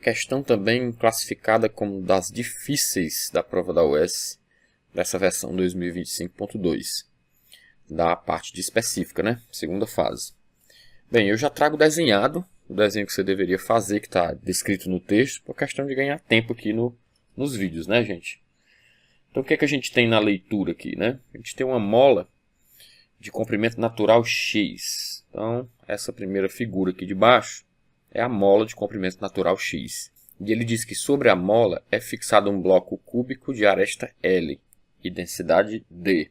questão também classificada como das difíceis da prova da UES, dessa versão 2025.2, da parte de específica, né? Segunda fase. Bem, eu já trago desenhado o desenho que você deveria fazer, que está descrito no texto, por questão de ganhar tempo aqui nos vídeos, né, gente? Então, o que é que a gente tem na leitura aqui, né? A gente tem uma mola de comprimento natural X. Então, essa primeira figura aqui de baixo é a mola de comprimento natural X. E ele diz que sobre a mola é fixado um bloco cúbico de aresta L e densidade D,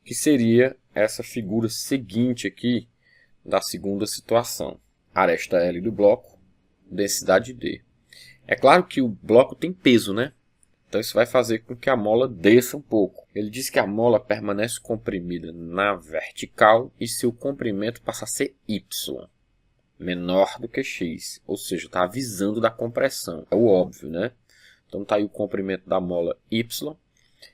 que seria essa figura seguinte aqui da segunda situação. Aresta L do bloco, densidade D. É claro que o bloco tem peso, né? Então isso vai fazer com que a mola desça um pouco. Ele diz que a mola permanece comprimida na vertical e seu comprimento passa a ser Y, menor do que X. Ou seja, está avisando da compressão. É o óbvio, né? Então está aí o comprimento da mola Y.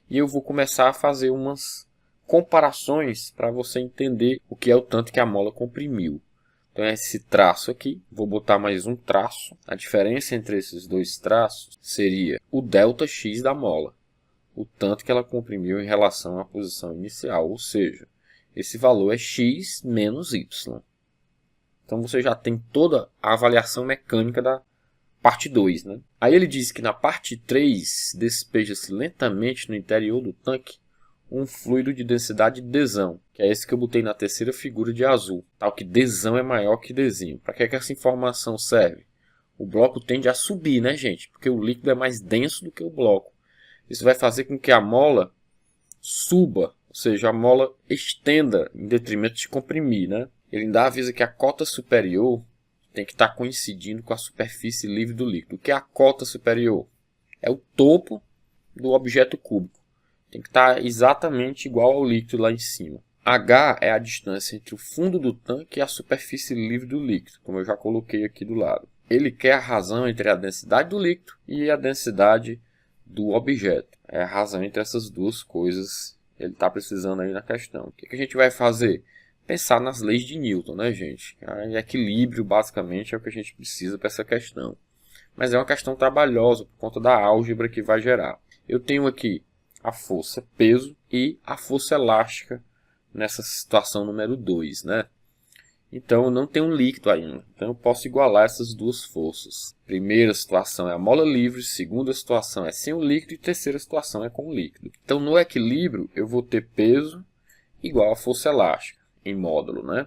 E eu vou começar a fazer umas comparações para você entender o que é o tanto que a mola comprimiu. Então esse traço aqui, vou botar mais um traço. A diferença entre esses dois traços seria o ΔX da mola. O tanto que ela comprimiu em relação à posição inicial. Ou seja, esse valor é X menos Y. Então você já tem toda a avaliação mecânica da parte 2. Né? Aí ele diz que na parte 3 despeja-se lentamente no interior do tanque um fluido de densidade Dzão, que é esse que eu botei na terceira figura de azul. Tal que Dzão é maior que Dzinho. Para que essa informação serve? O bloco tende a subir, né, gente? Porque o líquido é mais denso do que o bloco. Isso vai fazer com que a mola suba, ou seja, a mola estenda em detrimento de comprimir, né? Ele ainda avisa que a cota superior tem que estar coincidindo com a superfície livre do líquido. O que é a cota superior? É o topo do objeto cúbico. Tem que estar exatamente igual ao líquido lá em cima. H é a distância entre o fundo do tanque e a superfície livre do líquido, como eu já coloquei aqui do lado. Ele quer a razão entre a densidade do líquido e a densidade do objeto. É a razão entre essas duas coisas que ele está precisando aí na questão. O que a gente vai fazer? Pensar nas leis de Newton, né, gente? Equilíbrio, basicamente, é o que a gente precisa para essa questão. Mas é uma questão trabalhosa por conta da álgebra que vai gerar. Eu tenho aqui a força peso e a força elástica nessa situação número 2, né? Então eu não tenho um líquido ainda, então eu posso igualar essas duas forças. Primeira situação é a mola livre, segunda situação é sem o líquido e terceira situação é com o líquido. Então no equilíbrio eu vou ter peso igual a força elástica em módulo, né?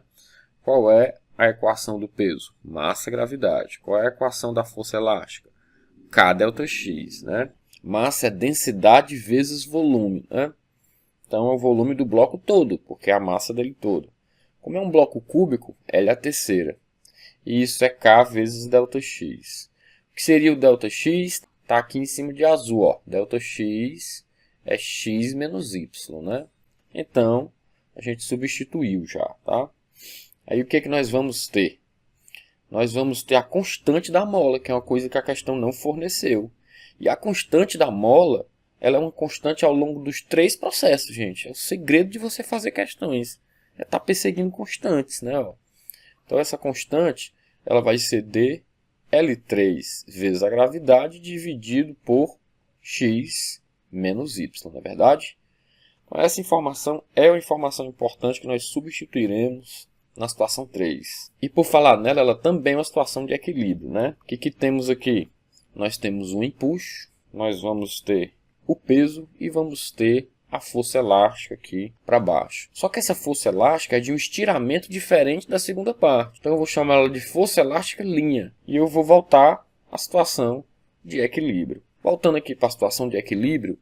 Qual é a equação do peso? Massa, gravidade. Qual é a equação da força elástica? K delta X, né? Massa é densidade vezes volume, né? Então é o volume do bloco todo, porque é a massa dele todo. Como é um bloco cúbico, L é a terceira. E isso é K vezes ΔX. O que seria o ΔX? Está aqui em cima de azul, ó. ΔX é X menos Y, né? Então, a gente substituiu já, tá? Aí o que é que nós vamos ter? Nós vamos ter a constante da mola, que é uma coisa que a questão não forneceu. E a constante da mola, ela é uma constante ao longo dos 3 processos, gente. É o segredo de você fazer questões. É estar perseguindo constantes, né? Ó. Então essa constante, ela vai ser dL3 vezes a gravidade dividido por x menos y, não é verdade? Então essa informação é uma informação importante que nós substituiremos na situação 3. E por falar nela, ela também é uma situação de equilíbrio, né? O que temos aqui? Nós temos um empuxo, nós vamos ter o peso e vamos ter a força elástica aqui para baixo. Só que essa força elástica é de um estiramento diferente da segunda parte. Então eu vou chamar ela de força elástica linha. E eu vou voltar à situação de equilíbrio. Voltando aqui para a situação de equilíbrio,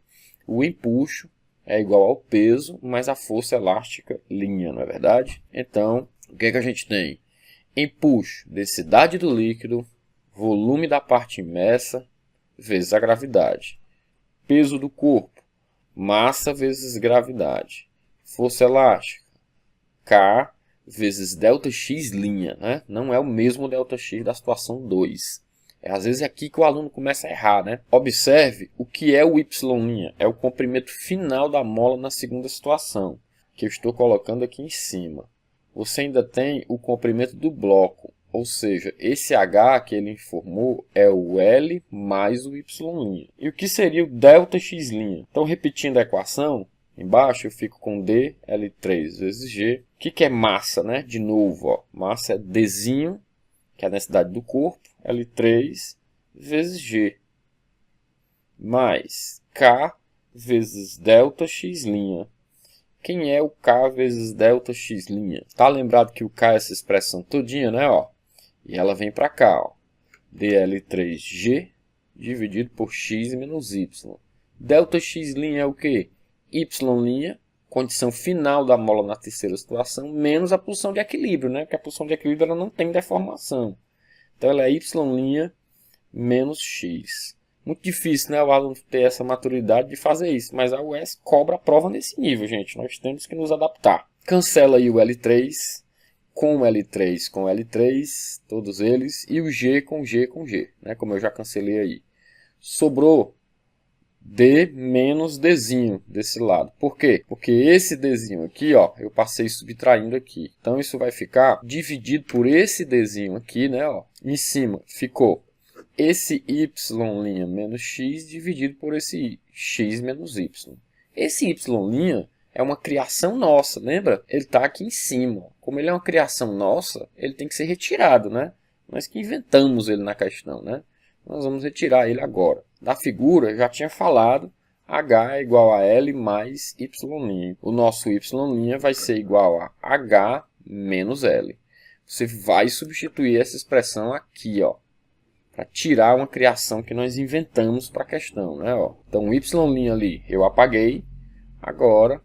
o empuxo é igual ao peso mais a força elástica linha, não é verdade? Então, o que a gente tem? Empuxo, densidade do líquido, volume da parte imersa vezes a gravidade. Peso do corpo, massa vezes gravidade. Força elástica, K vezes ΔX linha, né? Não é o mesmo ΔX da situação 2. Às vezes é aqui que o aluno começa a errar, né? Observe o que é o Y'. É o comprimento final da mola na segunda situação, que eu estou colocando aqui em cima. Você ainda tem o comprimento do bloco, Ou seja, esse H que ele informou é o L mais o Y'. E o que seria o ΔX'? Então, repetindo a equação, embaixo eu fico com D, L3 vezes G. O que é massa, né? De novo, ó, massa é Dzinho, que é a densidade do corpo, L3 vezes G, mais K vezes ΔX'. Quem é o K vezes ΔX'? Tá lembrado que o K é essa expressão todinha, né? Ó, e ela vem para cá, ó, dL3G dividido por x menos y. ΔX' é o quê? Y', condição final da mola na terceira situação, menos a pulsão de equilíbrio, né? Porque a pulsão de equilíbrio ela não tem deformação. Então ela é Y' menos x. Muito difícil, né, o aluno ter essa maturidade de fazer isso, mas a UES cobra a prova nesse nível, gente. Nós temos que nos adaptar. Cancela aí o L3 com L3 com L3, todos eles, e o G com G com G, né, como eu já cancelei aí. Sobrou D menos Dzinho desse lado. Por quê? Porque esse Dzinho aqui, ó, eu passei subtraindo aqui. Então isso vai ficar dividido por esse Dzinho aqui, né, ó. Em cima ficou esse Y' menos x dividido por esse x menos y. Esse Y' é uma criação nossa, lembra? Ele está aqui em cima. Como ele é uma criação nossa, ele tem que ser retirado, né? Nós que inventamos ele na questão, né? Nós vamos retirar ele agora. Da figura, já tinha falado, H é igual a L mais Y'. O nosso Y' vai ser igual a H menos L. Você vai substituir essa expressão aqui, ó, para tirar uma criação que nós inventamos para a questão, né? Ó. Então, o Y' ali eu apaguei, agora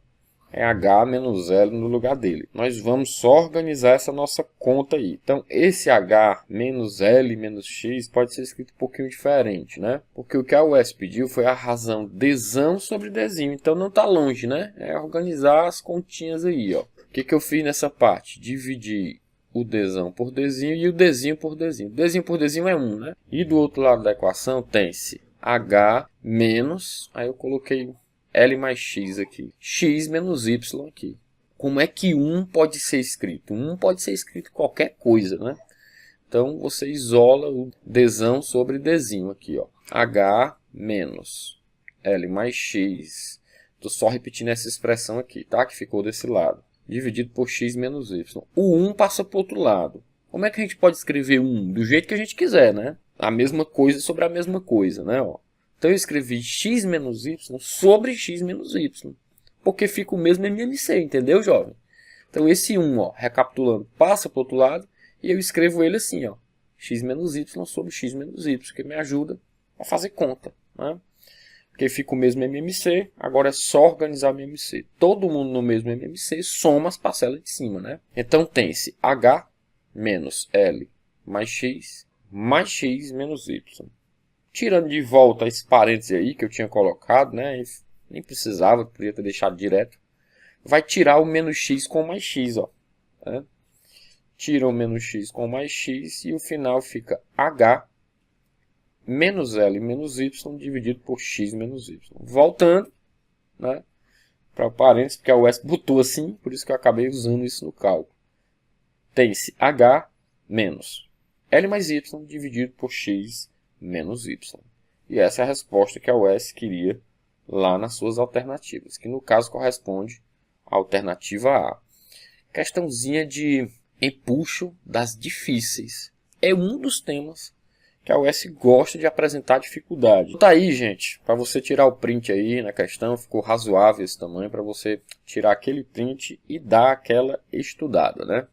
é H menos L no lugar dele. Nós vamos só organizar essa nossa conta aí. Então, esse H menos L menos X pode ser escrito um pouquinho diferente, né? Porque o que a UES pediu foi a razão Dzão sobre Dzinho. Então, não está longe, né? É organizar as continhas aí, ó. O que eu fiz nessa parte? Dividi o Dzão por Dzinho e o Dzinho por Dzinho. Dzinho por Dzinho é 1, né? E do outro lado da equação tem-se H menos, aí eu coloquei L mais X aqui, X menos Y aqui. Como é que 1 pode ser escrito? 1 pode ser escrito qualquer coisa, né? Então, você isola o Dzão sobre Dzinho aqui, ó. H menos L mais X. Estou só repetindo essa expressão aqui, tá? Que ficou desse lado. Dividido por x menos y. O 1 passa para o outro lado. Como é que a gente pode escrever 1? Do jeito que a gente quiser, né? A mesma coisa sobre a mesma coisa, né? Ó. Então eu escrevi x menos y sobre x menos y. Porque fica o mesmo MMC, entendeu, jovem? Então esse 1, ó, recapitulando, passa para o outro lado. E eu escrevo ele assim, ó. X menos y sobre x menos y. Que me ajuda a fazer conta, né? Porque fica o mesmo MMC, agora é só organizar o MMC. Todo mundo no mesmo MMC soma as parcelas de cima, né? Então tem-se H menos L mais X menos Y. Tirando de volta esse parêntese aí que eu tinha colocado, né? Nem precisava, podia ter deixado direto. Vai tirar o menos X com mais X, ó. Né? Tira o menos X com mais X e o final fica H menos L menos Y dividido por X menos Y. Voltando, né, para o parênteses, porque a UES botou assim, por isso que eu acabei usando isso no cálculo. Tem-se H menos L mais Y dividido por X menos Y. E essa é a resposta que a UES queria lá nas suas alternativas, que no caso corresponde à alternativa A. Questãozinha de empuxo das difíceis. É um dos temas que a UES gosta de apresentar dificuldade. Tá aí, gente, para você tirar o print aí na questão, ficou razoável esse tamanho para você tirar aquele print e dar aquela estudada, né?